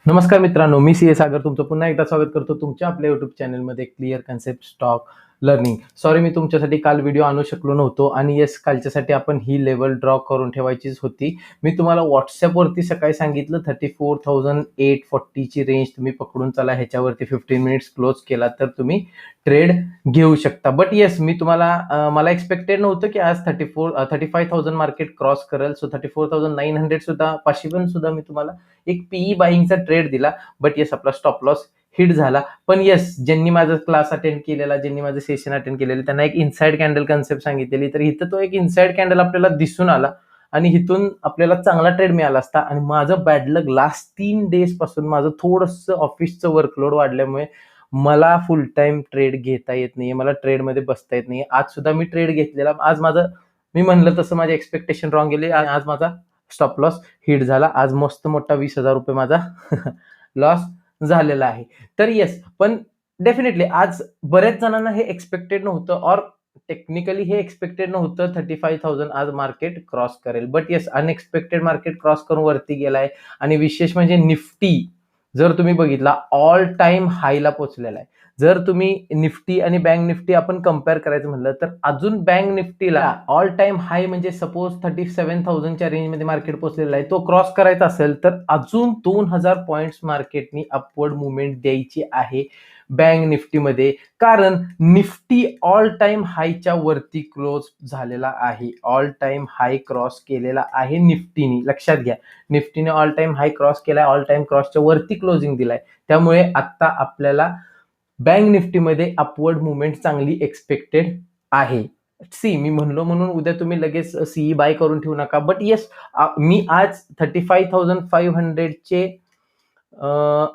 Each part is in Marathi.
नमस्कार मित्रांनो, मी सागर तुमचं पुन्हा एकदा स्वागत करतो तुमच्या आपल्या यूट्यूब चॅनलमध्ये clear concept stock learning. Sorry, मी तुमच्यासाठी काल व्हिडिओ आणू शकलो नव्हतो आणि येस, कालच्यासाठी आपण ही लेवल ड्रॉ करून ठेवायचीच होती. मी तुम्हाला व्हॉट्सअपवरती सकाळी सांगितलं 34,840ची रेंज तुम्ही पकडून चला, ह्याच्यावरती 15 मिनिट्स क्लोज केला तर तुम्ही ट्रेड घेऊ शकता. बट येस, मी तुम्हाला मला एक्सपेक्टेड नव्हतं की आज 35,000 मार्केट क्रॉस करेल. सो 34,900 सुद्धा 500 सुद्धा मी तुम्हाला एक पीई बाईंगचा ट्रेड दिला. बट येस, आपला स्टॉप लॉस हिट झाला. पण येस, ज्यांनी माझा क्लास अटेंड केलेला, ज्यांनी माझं सेशन अटेंड केलेलं, त्यांना एक इनसाइड कॅन्डल कन्सेप्ट सांगितलेली, तर इथं तो एक इनसाइड कॅन्डल आपल्याला दिसून आला आणि इथून आपल्याला चांगला ट्रेड मिळाला असता. आणि माझं बॅड लक लास्ट 3 डेज पासून माझं थोडंसं ऑफिसचं वर्कलोड वाढल्यामुळे मला फुल टाइम ट्रेड घेता येत नाहीये, मला ट्रेडमध्ये बसता येत नाहीये. आज सुद्धा मी ट्रेड घेतलेला. आज माझं, मी म्हणलं तसं, माझे एक्सपेक्टेशन रॉंग गेले आणि आज माझा स्टॉप लॉस हिट झाला. आज मस्त मोठा 20,000 रुपये माझा लॉस झालेला आहे. तर येस, पण डेफिनेटली आज बऱ्याच जणांना हे एक्सपेक्टेड नव्हतं, और टेक्निकली हे एक्सपेक्टेड नव्हतं 35,000 आज मार्केट क्रॉस करेल. But yes, unexpected market cross करून वरती गेलाय. आणि विशेष म्हणजे निफ्टी जर तुम्ही बघितला, ऑल टाइम हायला पोहोचलेला आहे. जर तुम्ही निफ्टी आणि बँक निफ्टी आपण कम्पेअर करायचं म्हणलं तर अजून बँक निफ्टीला ऑल टाइम हाय म्हणजे सपोज 37,000च्या रेंजमध्ये मार्केट पोहोचलेला आहे, तो क्रॉस करायचा असेल तर अजून 2,000 पॉईंट्स मार्केटनी अपवर्ड मुवमेंट द्यायची आहे बँक निफ्टीमध्ये. कारण निफ्टी ऑल टाइम हायच्या वरती क्लोज झालेला आहे, ऑल टाइम हाय क्रॉस केलेला आहे निफ्टीने. लक्षात घ्या, निफ्टीने ऑल टाइम हाय क्रॉस केलाय, ऑल टाइम क्रॉसच्या वरती क्लोजिंग दिलाय. त्यामुळे आता आपल्याला बँक निफ्टीमध्ये अपवर्ड मुवमेंट चांगली एक्सपेक्टेड आहे. सी, मी म्हणलो म्हणून उद्या तुम्ही लगेच सीई बाय करून ठेवू नका. बट येस, मी आज 35,500चे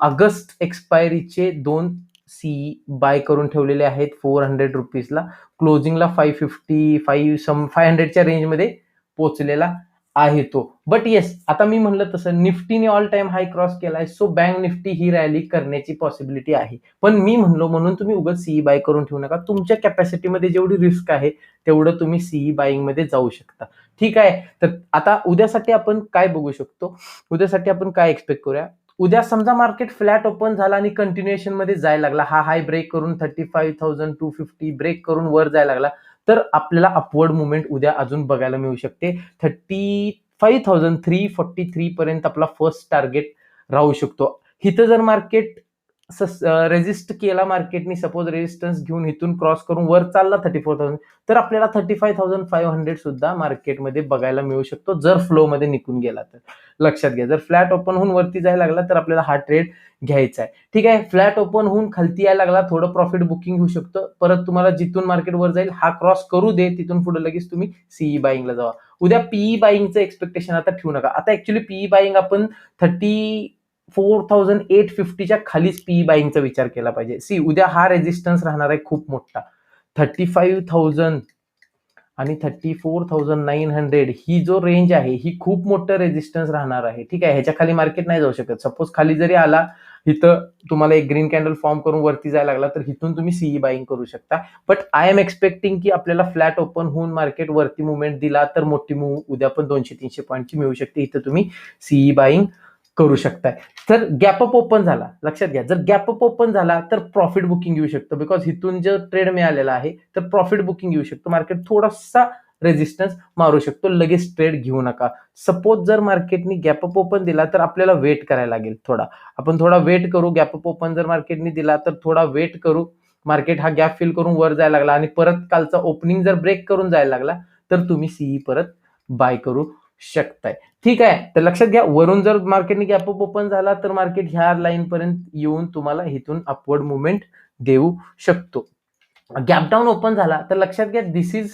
ऑगस्ट एक्सपायरीचे 2 सीई बाय करून ठेवलेले आहेत 400 रुपीजला. क्लोजिंगला 500च्या रेंजमध्ये पोहोचलेला आहे तो. बट येस, आता मी म्हणलं तसं निफ्टीने ऑल टाइम हाय क्रॉस केलाय, सो बँक निफ्टी ही रॅली करण्याची पॉसिबिलिटी आहे. पण मी म्हणलो म्हणून तुम्ही उगाच सीई बाय करून ठेवू नका. तुमच्या कॅपॅसिटीमध्ये जेवढी रिस्क आहे तेवढं तुम्ही सीई बाईंग मध्ये जाऊ शकता. ठीक आहे, तर आता उद्यासाठी आपण काय बघू शकतो, उद्यासाठी आपण काय एक्सपेक्ट करूया. उद्या समजा मार्केट फ्लॅट ओपन झाला आणि कंटिन्युएशन मध्ये जायला लागला, हा हाय ब्रेक करून 35,250 ब्रेक करून वर जायला लागला, तर आपल्याला अपवर्ड मुवमेंट उद्या अजून बघायला मिळू शकते. 35,343 पर्यंत आपला फर्स्ट टार्गेट राहू शकतो. इथं जर मार्केट रेजिस्ट केला, मार्केटनी सपोज रेजिस्टन्स घेऊन इथून क्रॉस करून वर चालला 34,000, तर आपल्याला 35,500 सुद्धा मार्केटमध्ये बघायला मिळू शकतो जर फ्लो मध्ये निघून गेला तर. लक्षात घ्या, जर फ्लॅट ओपन होऊन वरती जायला लागला तर आपल्याला हा ट्रेड घ्यायचा आहे. ठीक आहे, फ्लॅट ओपन होऊन खालती यायला लागला, थोडं प्रॉफिट बुकिंग होऊ शकतं. परत तुम्हाला जिथून मार्केट वर जाईल हा क्रॉस करू दे, तिथून पुढे लगेच तुम्ही सीई बाईंगला जावा. उद्या पीई बाईंगचं एक्सपेक्टेशन आता ठेवू नका. आता ऍक्च्युली पीई बाईंग आपण 34,850च्या खालीच पीई बाईंगचा विचार केला पाहिजे. सी, उद्या हा रेजिस्टन्स राहणार आहे खूप मोठा. 35,000 आणि 34,900 ही जो रेंज आहे ही खूप मोठं रेजिस्टन्स राहणार आहे. ठीक आहे, ह्याच्या खाली मार्केट नाही जाऊ शकत. सपोज खाली जरी आला, इथं तुम्हाला एक ग्रीन कॅन्डल फॉर्म करून वरती जायला लागला तर इथून तुम्ही सीई बाईंग करू शकता. बट आय एम एक्सपेक्टिंग की आपल्याला फ्लॅट ओपन होऊन मार्केट वरती मुवमेंट दिला तर मोठी मूव उद्या पण 200-300 पॉईंटची मिळू शकते. इथं तुम्ही सीई बाईंग करू शकताय. तर गॅप अप ओपन झाला, लक्षात घ्या, जर गॅप अप ओपन झाला तर प्रॉफिट बुकिंग येऊ शकतं. बिकॉज इथून जर ट्रेड मिळालेला आहे तर प्रॉफिट बुकिंग येऊ शकतं. मार्केट थोडासा रेजिस्टन्स मारू शकतो, लगेच ट्रेड घेऊ नका. सपोज जर मार्केटनी गॅप अप ओपन दिला तर आपल्याला वेट करायला लागेल थोडा. आपण थोडा वेट करू. गॅप अप ओपन जर मार्केटनी दिला तर थोडा वेट करू. मार्केट हा गॅप फिल करून वर जायला लागला आणि परत कालचा ओपनिंग जर ब्रेक करून जायला लागला तर तुम्ही सीई परत बाय करू शकताय. ठीक आहे, तर लक्षात घ्या, वरून जर मार्केटने गॅप अप ओपन झाला तर मार्केट ह्या लाईन पर्यंत येऊन तुम्हाला इथून अपवर्ड मुवमेंट देऊ शकतो. गॅप डाऊन ओपन झाला तर लक्षात घ्या, this is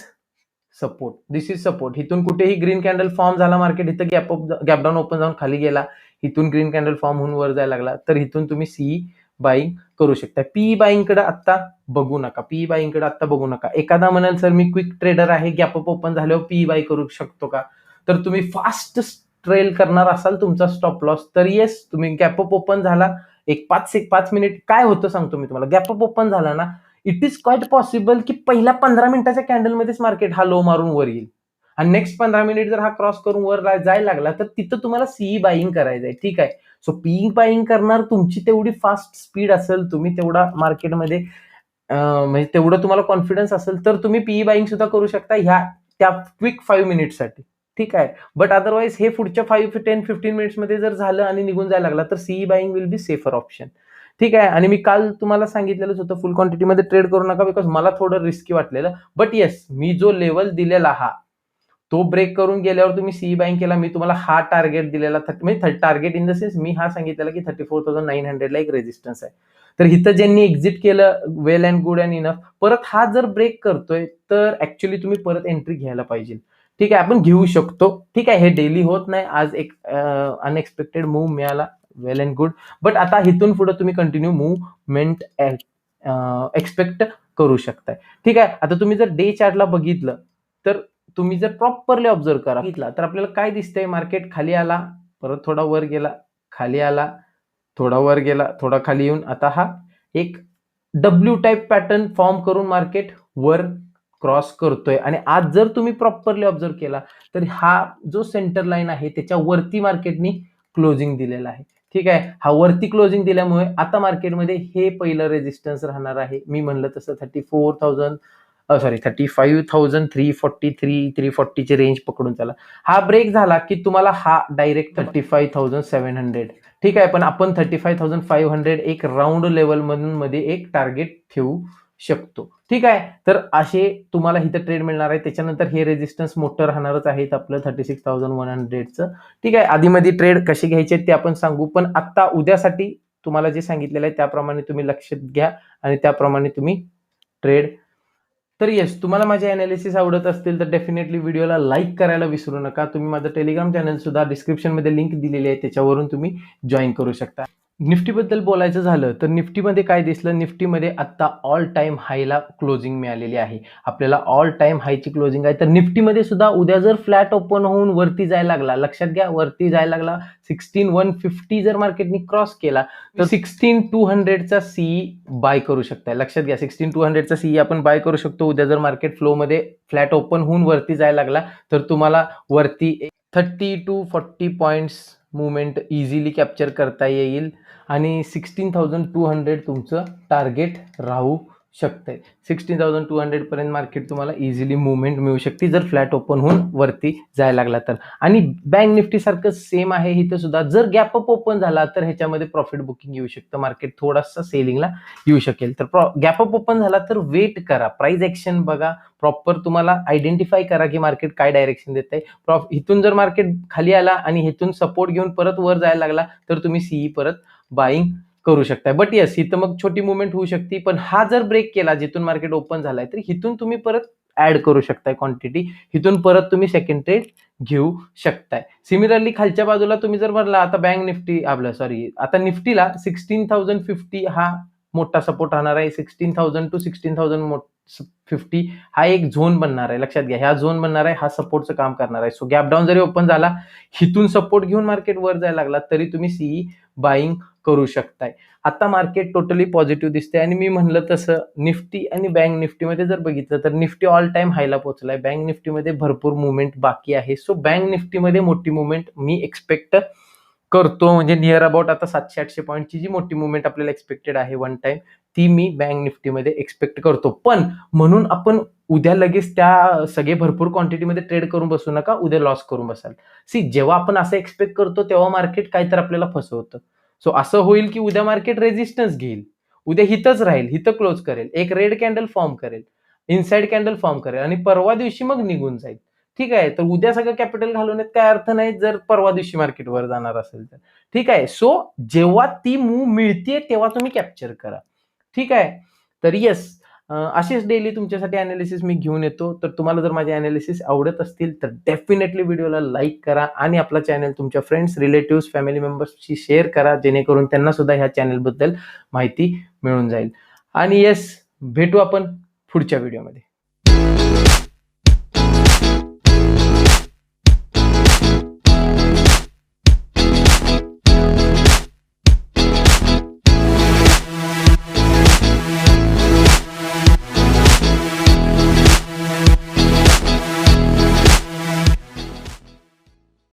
support, this is support. इथून कुठेही ग्रीन कॅन्डल फॉर्म झाला, मार्केट इथं गॅप डाऊन ओपन जाऊन खाली गेला, इथून ग्रीन कॅन्डल फॉर्म होऊन वर जायला लागला तर इथून तुम्ही सीई बाईंग करू शकता. पीई बाईंग कडे आता बघू नका, पीई बाईंग कडे आता बघू नका. एखादा म्हणाल सर मी क्विक ट्रेडर आहे, गॅप अप ओपन झाल्यावर पीई बाय करू शकतो का? तर तुम्ही फास्ट ट्रेल करणार असाल तुमचा स्टॉप लॉस तर येस, तुम्ही गॅप अप ओपन झाला एक 5 मिनिट काय होतं सांगतो मी तुम्हाला. गॅप अप ओपन झाला ना, इट इज क्वाईट पॉसिबल की पहिल्या 15 मिनिटाच्या कॅन्डलमध्येच मार्केट हा लो मारून वर येईल आणि नेक्स्ट 15 मिनिट जर हा क्रॉस करून वर जायला लागला तर तिथं तुम्हाला सीई बाईंग करायचंय. ठीक आहे. सो पीई बाईंग करणार तुमची तेवढी फास्ट स्पीड असेल, तुम्ही तेवढा मार्केटमध्ये म्हणजे तेवढं तुम्हाला कॉन्फिडन्स असेल तर तुम्ही पीई बाईंग सुद्धा करू शकता ह्या त्या क्विक 5 मिनिटसाठी. ठीक आहे. बट अदरवाईज हे पुढच्या 5 to 10-15 मिनिट्समध्ये जर झालं आणि निघून जायला लागला तर CE buying will be safer option. ठीक आहे. आणि मी काल तुम्हाला सांगितलेलंच होतं फुल क्वांटिटीमध्ये ट्रेड करू नका, बिकॉज मला थोडं रिस्की वाटलेलं. बट येस, मी जो लेवल दिलेला हा तो ब्रेक करून गेल्यावर तुम्ही सीई बाईंग केला, मी तुम्हाला हा टार्गेट दिलेला, म्हणजे टार्गेट इन द सेन्स मी हा सांगितलेला की 34,900 ला एक रेजिस्टन्स आहे. तर इथं ज्यांनी एक्झिट केलं वेल अँड गुड अँड इनफ. परत हा जर ब्रेक करतोय तर ऍक्च्युली तुम्ही परत एंट्री घ्यायला पाहिजे. ठीक आहे, आपण घेऊ शकतो. ठीक आहे, हे डेली होत नाही. आज एक अनएक्सपेक्टेड मूव्ह मिळाला, वेल अँड गुड. बट आता इथून पुढे तुम्ही कंटिन्यू मूव्हमेंट एक्सपेक्ट करू शकताय. ठीक आहे. आता तुम्ही जर डे चार्टला बघितलं तर तुम्ही जर प्रॉपरली ऑब्झर्व करा तर आपल्याला काय दिसतंय, मार्केट खाली आला, परत थोडा वर गेला, खाली आला, थोडा वर गेला, थोडा खाली येऊन आता हा एक डब्ल्यू टाईप पॅटर्न फॉर्म करून मार्केट वर क्रॉस करतोय. आणि आज जर तुम्ही प्रॉपरली ऑब्झर्व केला तर हा जो सेंटर लाईन आहे त्याच्या वरती मार्केटनी क्लोजिंग दिलेला आहे. ठीक आहे. हा वरती क्लोजिंग दिल्यामुळे आता मार्केटमध्ये हे पहिलं रेजिस्टन्स राहणार आहे. मी म्हणलं तसं 35,340 ची रेंज पकडून चला. हा ब्रेक झाला की तुम्हाला हा डायरेक्ट 35,700. ठीक आहे. पण आपण 35,500 एक राऊंड लेवल मधून मध्ये एक टार्गेट ठेवू शकतो. ठीक आहे. तर असे तुम्हाला इथं ट्रेड मिळणार आहे. त्याच्यानंतर हे रेजिस्टन्स मोठं राहणारच आहेत आपलं 36,100चं. ठीक आहे. आधीमध्ये ट्रेड कसे घ्यायचे ते आपण सांगू, पण आता उद्यासाठी तुम्हाला जे सांगितलेलं आहे त्याप्रमाणे तुम्ही लक्षात घ्या आणि त्याप्रमाणे तुम्ही ट्रेड. तर येस, तुम्हाला माझे अनालिसिस आवडत असतील तर डेफिनेटली व्हिडिओला लाईक करायला विसरू नका. तुम्ही माझं टेलिग्राम चॅनल सुद्धा डिस्क्रिप्शनमध्ये लिंक दिलेली आहे, त्याच्यावरून तुम्ही जॉईन करू शकता. निफ्टीबद्दल बोलायचं झालं तर निफ्टीमध्ये काय दिसलं, निफ्टीमध्ये आता ऑल टाइम हायला क्लोजिंग मिळालेली आहे. आपल्याला ऑल टाइम हायची क्लोजिंग आहे. तर निफ्टीमध्ये सुद्धा उद्या जर फ्लॅट ओपन होऊन वरती जायला लागला, लक्षात घ्या वरती जायला लागला, 16,150 जर मार्केटनी क्रॉस केला तर 16,200चा सीई बाय करू शकताय. लक्षात घ्या 16,200चा सीई आपण बाय करू शकतो. उद्या जर मार्केट फ्लो मध्ये फ्लॅट ओपन होऊन वरती जायला लागला तर तुम्हाला वरती 30 to 40 points movement easily capture करता येईल आणि 16,200 तुमचं टार्गेट राहू शकतंय. 16,200 पर्यंत मार्केट तुम्हाला इझिली मुवमेंट मिळू शकते जर फ्लॅट ओपन होऊन वरती जायला लागला तर. आणि बँक निफ्टी सारखं सेम आहे इथं सुद्धा. जर गॅप अप ओपन झाला तर ह्याच्यामध्ये प्रॉफिट बुकिंग येऊ शकतं, मार्केट थोडासा सेलिंगला येऊ शकेल. तर गॅप अप ओपन झाला तर वेट करा, प्राइस ऍक्शन बघा, प्रॉपर तुम्हाला आयडेंटिफाय करा की मार्केट काय डायरेक्शन देत आहे. इथून जर मार्केट खाली आला आणि इथून सपोर्ट घेऊन परत वर जायला लागला तर तुम्ही सीई परत बाईंग करू शकताय. बट येस, इथं मग छोटी मुवमेंट होऊ शकते. पण हा जर ब्रेक केला जिथून मार्केट ओपन झालाय तर इथून तुम्ही परत ऍड करू शकताय क्वांटिटी, इथून परत तुम्ही सेकंड ट्रेड घेऊ शकताय. सिमिलरली खालच्या बाजूला तुम्ही जर भरला, आता बँक निफ्टी आता निफ्टीला 16,050 हा मोठा सपोर्ट राहणार आहे. 16,000 to 16,050 हा एक झोन बनणार आहे. लक्षात घ्या, ह्या झोन बनणार आहे, हा सपोर्टचं काम करणार आहे. सो गॅप डाऊन जरी ओपन झाला, हिथून सपोर्ट घेऊन मार्केट वर जायला लागला तरी तुम्ही सीई बाईंग करू शकताय. आता मार्केट टोटली पॉझिटिव्ह दिसते. आणि मी म्हणलं तसं निफ्टी आणि बँक निफ्टीमध्ये जर बघितलं तर निफ्टी ऑल टाइम हायला पोहोचलाय, बँक निफ्टीमध्ये भरपूर मुवमेंट बाकी आहे. सो बँक निफ्टीमध्ये मोठी मुवमेंट मी एक्सपेक्ट करतो, म्हणजे नियर अबाउट आता 700-800 पॉईंटची जी मोठी मुवमेंट आपल्याला एक्सपेक्टेड आहे वन टाइम, ती मी बँक निफ्टीमध्ये एक्सपेक्ट करतो. पण म्हणून आपण उद्या लगेच त्या सगळे भरपूर क्वांटिटीमध्ये ट्रेड करून बसू नका, उद्या लॉस करून बसाल. जेव्हा आपण असं एक्सपेक्ट करतो तेव्हा मार्केट काय तर आपल्याला फसवतं. सो असं होईल की उद्या मार्केट रेजिस्टन्स घेईल, उद्या हिथंच राहील, हिथं क्लोज करेल, एक रेड कॅन्डल फॉर्म करेल, इनसाइड कॅन्डल फॉर्म करेल आणि परवा दिवशी मग निघून जाईल. ठीक आहे. तर उद्या सगळं कॅपिटल घालवण्यात काय अर्थ नाही जर परवा दिवशी मार्केट वर जाणार असेल तर. ठीक आहे. सो जेव्हा ती मूव्ह मिळते तेव्हा तुम्ही कॅप्चर करा. ठीक आहे. तर येस, असेच डेली तुमच्यासाठी अनालिसिस मी घेऊन येतो. तर तुम्हाला जर माझे अनालिसिस आवडत असतील तर डेफिनेटली व्हिडिओला लाईक करा आणि आपला चॅनल तुमच्या फ्रेंड्स, रिलेटिव्ह, फॅमिली मेंबर्सशी शेअर करा, जेणेकरून त्यांना सुद्धा ह्या चॅनलबद्दल माहिती मिळून जाईल. आणि येस, भेटू आपण पुढच्या व्हिडिओमध्ये.